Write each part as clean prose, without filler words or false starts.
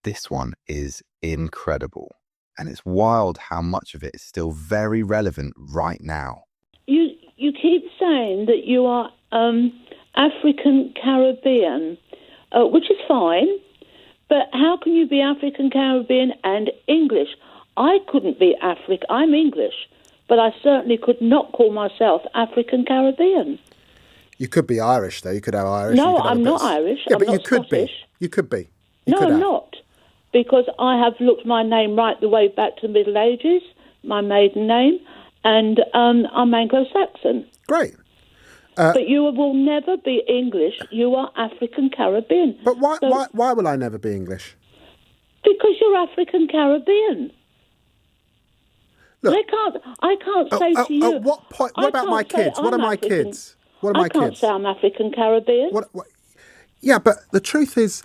This one is incredible. And it's wild how much of it is still very relevant right now. You keep saying that you are African Caribbean, which is fine, but how can you be African Caribbean and English? I couldn't be African. I'm English, but I certainly could not call myself African Caribbean. You could be Irish, though. You could have Irish. No, I'm not Irish. Yeah, I'm but not you could Scottish. be. You could be. No, I'm not. Because I have looked my name right the way back to the Middle Ages, my maiden name, and I'm Anglo-Saxon. Great. But you will never be English. You are African Caribbean. But why will I never be English? Because you're African Caribbean. Look, I can't say to you. At what point? What about my kids? What are my kids? What are my kids? I can't say I'm African Caribbean. What? Yeah, but the truth is,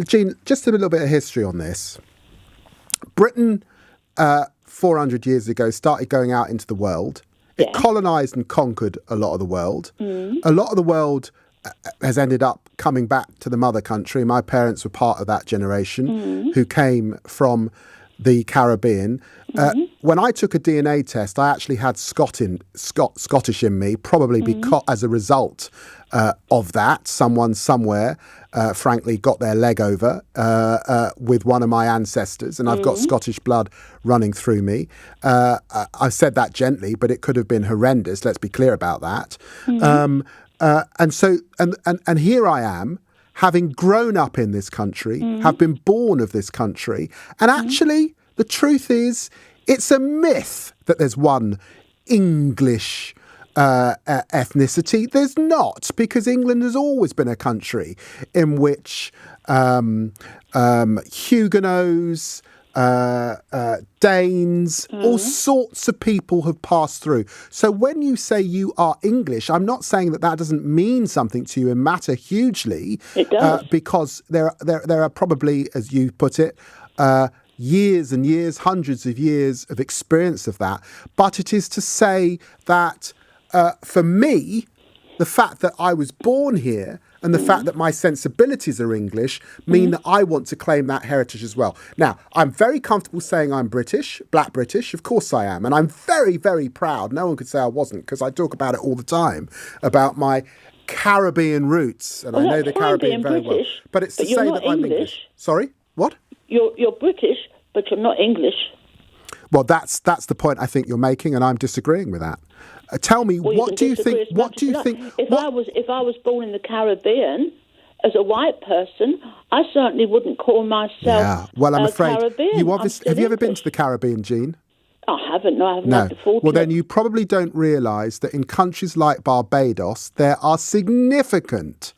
Jean, just a little bit of history on this. Britain, 400 years ago, started going out into the world. It colonised and conquered a lot of the world. A lot of the world has ended up coming back to the mother country. My parents were part of that generation who came from the Caribbean. When I took a DNA test, I actually had Scottish in me, probably because as a result of that, someone somewhere, frankly, got their leg over with one of my ancestors, and I've got Scottish blood running through me. I've said that gently, but it could have been horrendous. Let's be clear about that. And here I am, having grown up in this country, have been born of this country, and actually, the truth is, it's a myth that there's one English ethnicity. There's not, because England has always been a country in which Huguenots, Danes, all sorts of people have passed through. So when you say you are English, I'm not saying that doesn't mean something to you and matter hugely. It does. Because there are probably, as you put it, years and years, hundreds of years of experience of that. But it is to say that for me, the fact that I was born here and the fact that my sensibilities are English mean that I want to claim that heritage as well. Now, I'm very comfortable saying I'm British, Black British. Of course I am. And I'm very, very proud. No one could say I wasn't, because I talk about it all the time, about my Caribbean roots. And I know the Caribbean very well. But it's to say that I'm English. Sorry? What? You're British, but you're not English. Well, that's the point I think you're making, and I'm disagreeing with that. Tell me, what do you think? What do you think? If I was born in the Caribbean as a white person, I certainly wouldn't call myself. Yeah. Well, I'm afraid Caribbean. you obviously have you ever been to the Caribbean, Jean? I haven't. No, I haven't had the fortune. Well, then you probably don't realise that in countries like Barbados, there are significant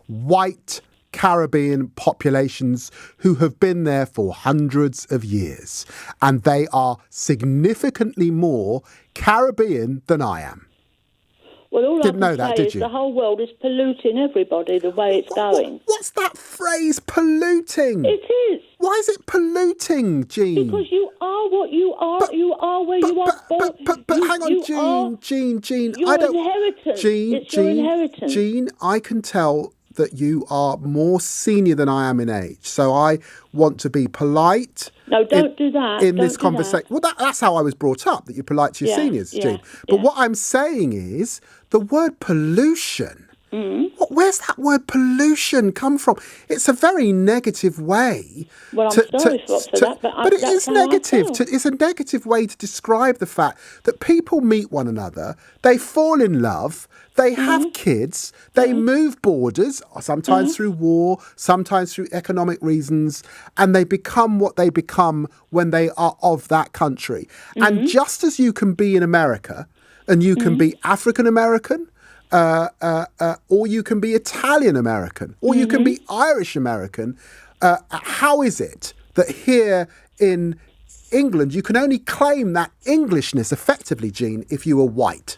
white Caribbean populations who have been there for hundreds of years, and they are significantly more Caribbean than I am. Well, all Didn't I know can that, say did is you? the whole world is polluting everybody the way it's going. What's that phrase, polluting? It is. Why is it polluting, Jean? Because you are what you are. You are where you are born. But hang on, Jean. Your inheritance. It's your inheritance. Jean, I can tell that you are more senior than I am in age. So I want to be polite. No, don't do that. In this conversation. Well, that's how I was brought up, that you're polite to your seniors, Jean. But what I'm saying is the word pollution. Where's that word pollution come from? It's a very negative way. Well, I'm sorry for that, but it is negative. It's a negative way to describe the fact that people meet one another, they fall in love, they have kids, they move borders, sometimes through war, sometimes through economic reasons, and they become what they become when they are of that country. And just as you can be in America, and you can be African American, or you can be Italian American, or you can be Irish American, how is it that here in England you can only claim that Englishness effectively, Jean, if you are white?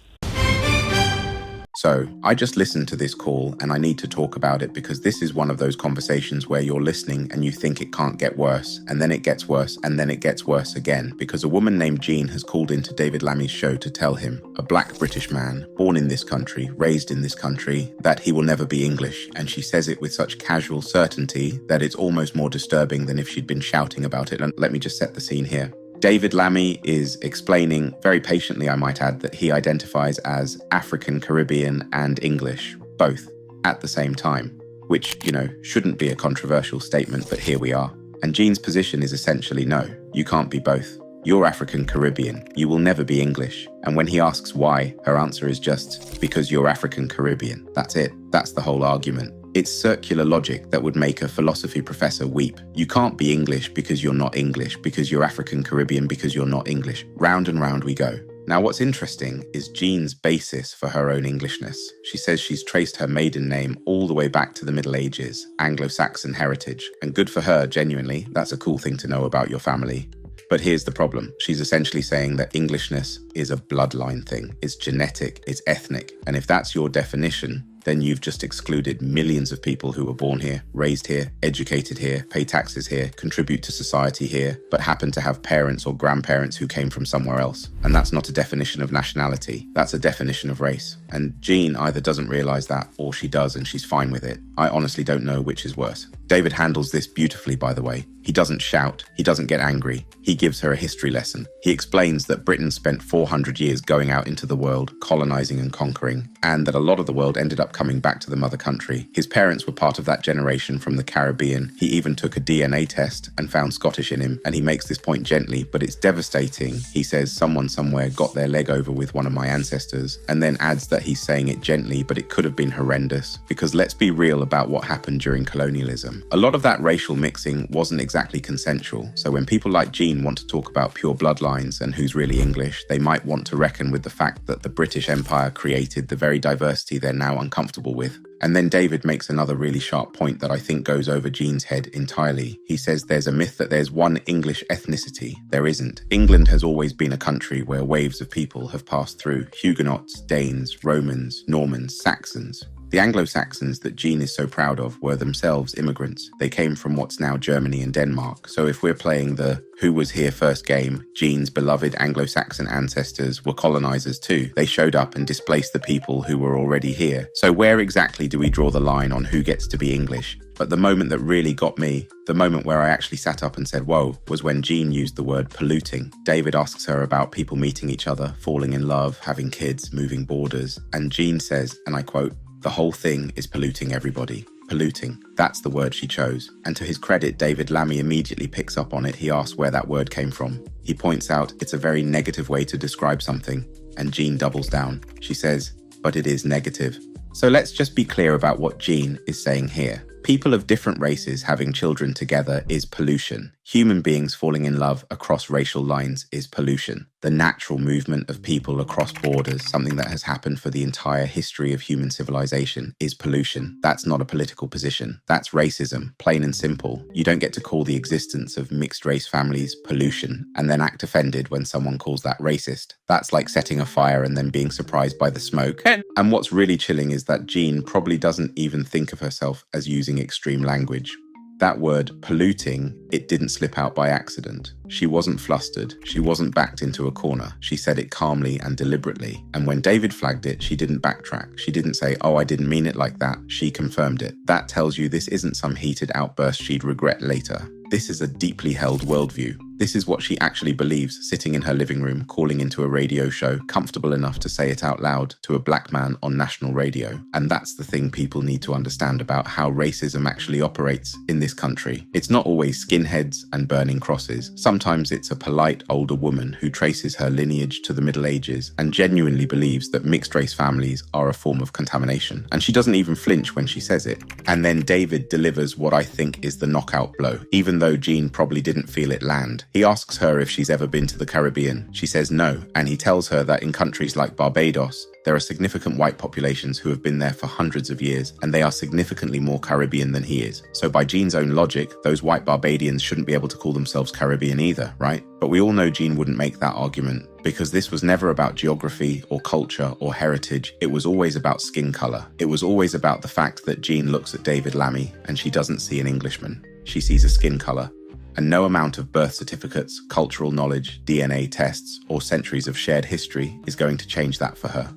So I just listened to this call and I need to talk about it because this is one of those conversations where you're listening and you think it can't get worse, and then it gets worse, and then it gets worse again, because a woman named Jean has called into David Lammy's show to tell him, a black British man, born in this country, raised in this country, that he will never be English. And she says it with such casual certainty that it's almost more disturbing than if she'd been shouting about it. And let me just set the scene here. David Lammy is explaining, very patiently I might add, that he identifies as African, Caribbean and English, both at the same time, which, shouldn't be a controversial statement, but here we are. And Jean's position is essentially, no, you can't be both. You're African Caribbean. You will never be English. And when he asks why, her answer is just, because you're African Caribbean. That's it. That's the whole argument. It's circular logic that would make a philosophy professor weep. You can't be English because you're not English, because you're African Caribbean because you're not English. Round and round we go. Now what's interesting is Jean's basis for her own Englishness. She says she's traced her maiden name all the way back to the Middle Ages, Anglo-Saxon heritage. And good for her, genuinely. That's a cool thing to know about your family. But here's the problem. She's essentially saying that Englishness is a bloodline thing. It's genetic, it's ethnic. And if that's your definition, then you've just excluded millions of people who were born here, raised here, educated here, pay taxes here, contribute to society here, but happen to have parents or grandparents who came from somewhere else. And that's not a definition of nationality. That's a definition of race. And Jean either doesn't realize that or she does and she's fine with it. I honestly don't know which is worse. David handles this beautifully, by the way. He doesn't shout. He doesn't get angry. He gives her a history lesson. He explains that Britain spent 400 years going out into the world, colonizing and conquering, and that a lot of the world ended up coming back to the mother country. His parents were part of that generation from the Caribbean. He even took a DNA test and found Scottish in him, and he makes this point gently, but it's devastating. He says someone somewhere got their leg over with one of my ancestors, and then adds that he's saying it gently, but it could have been horrendous, because let's be real about what happened during colonialism. A lot of that racial mixing wasn't exactly consensual, so when people like Jean want to talk about pure bloodlines and who's really English, they might want to reckon with the fact that the British Empire created the very diversity they're now uncomfortable with. And then David makes another really sharp point that I think goes over Jean's head entirely. He says there's a myth that there's one English ethnicity. There isn't. England has always been a country where waves of people have passed through: Huguenots, Danes, Romans, Normans, Saxons. The Anglo-Saxons that Jean is so proud of were themselves immigrants. They came from what's now Germany and Denmark. So if we're playing the who was here first game, Jean's beloved Anglo-Saxon ancestors were colonizers too. They showed up and displaced the people who were already here. So where exactly do we draw the line on who gets to be English? But the moment that really got me, the moment where I actually sat up and said, whoa, was when Jean used the word polluting. David asks her about people meeting each other, falling in love, having kids, moving borders. And Jean says, and I quote, "The whole thing is polluting everybody." Polluting. That's the word she chose. And to his credit, David Lammy immediately picks up on it. He asks where that word came from. He points out it's a very negative way to describe something. And Jean doubles down. She says, but it is negative. So let's just be clear about what Jean is saying here. People of different races having children together is pollution. Human beings falling in love across racial lines is pollution. The natural movement of people across borders, something that has happened for the entire history of human civilization, is pollution. That's not a political position. That's racism, plain and simple. You don't get to call the existence of mixed race families pollution and then act offended when someone calls that racist. That's like setting a fire and then being surprised by the smoke. And what's really chilling is that Jean probably doesn't even think of herself as using extreme language. That word, polluting, it didn't slip out by accident. She wasn't flustered. She wasn't backed into a corner. She said it calmly and deliberately. And when David flagged it, she didn't backtrack. She didn't say, oh, I didn't mean it like that. She confirmed it. That tells you this isn't some heated outburst she'd regret later. This is a deeply held worldview. This is what she actually believes, sitting in her living room, calling into a radio show, comfortable enough to say it out loud to a black man on national radio. And that's the thing people need to understand about how racism actually operates in this country. It's not always skinheads and burning crosses. Sometimes it's a polite older woman who traces her lineage to the Middle Ages and genuinely believes that mixed race families are a form of contamination. And she doesn't even flinch when she says it. And then David delivers what I think is the knockout blow, even though Jean probably didn't feel it land. He asks her if she's ever been to the Caribbean. She says no, and he tells her that in countries like Barbados, there are significant white populations who have been there for hundreds of years, and they are significantly more Caribbean than he is. So by Jean's own logic, those white Barbadians shouldn't be able to call themselves Caribbean either, right? But we all know Jean wouldn't make that argument Because this was never about geography or culture or heritage. It was always about skin color. It was always about the fact that Jean looks at David Lammy and she doesn't see an Englishman. She sees a skin color. And no amount of birth certificates, cultural knowledge, DNA tests, or centuries of shared history is going to change that for her.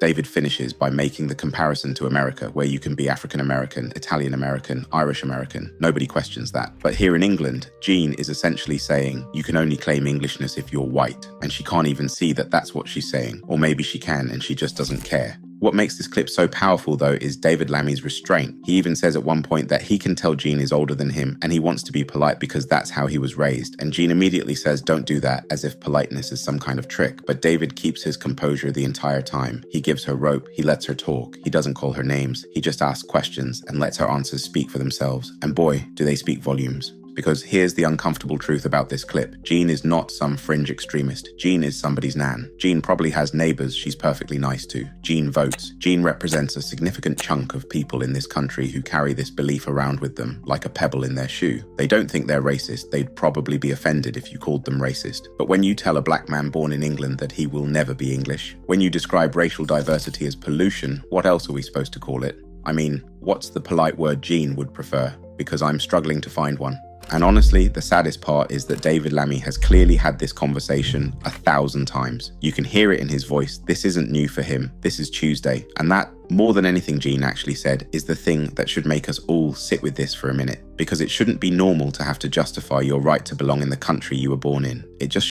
David finishes by making the comparison to America, where you can be African American, Italian American, Irish American. Nobody questions that. But here in England, Jean is essentially saying you can only claim Englishness if you're white, and she can't even see that that's what she's saying. Or maybe she can and she just doesn't care. What makes this clip so powerful, though, is David Lammy's restraint. He even says at one point that he can tell Jean is older than him and he wants to be polite because that's how he was raised. And Jean immediately says, don't do that, as if politeness is some kind of trick. But David keeps his composure the entire time. He gives her rope, he lets her talk, he doesn't call her names, he just asks questions and lets her answers speak for themselves. And boy, do they speak volumes. Because here's the uncomfortable truth about this clip. Jean is not some fringe extremist. Jean is somebody's nan. Jean probably has neighbors she's perfectly nice to. Jean votes. Jean represents a significant chunk of people in this country who carry this belief around with them, like a pebble in their shoe. They don't think they're racist. They'd probably be offended if you called them racist. But when you tell a black man born in England that he will never be English, when you describe racial diversity as pollution, what else are we supposed to call it? I mean, what's the polite word Jean would prefer? Because I'm struggling to find one. And honestly, the saddest part is that David Lammy has clearly had this conversation 1,000 times. You can hear it in his voice. This isn't new for him. This is Tuesday. And that, more than anything Jean actually said, is the thing that should make us all sit with this for a minute. Because it shouldn't be normal to have to justify your right to belong in the country you were born in. It just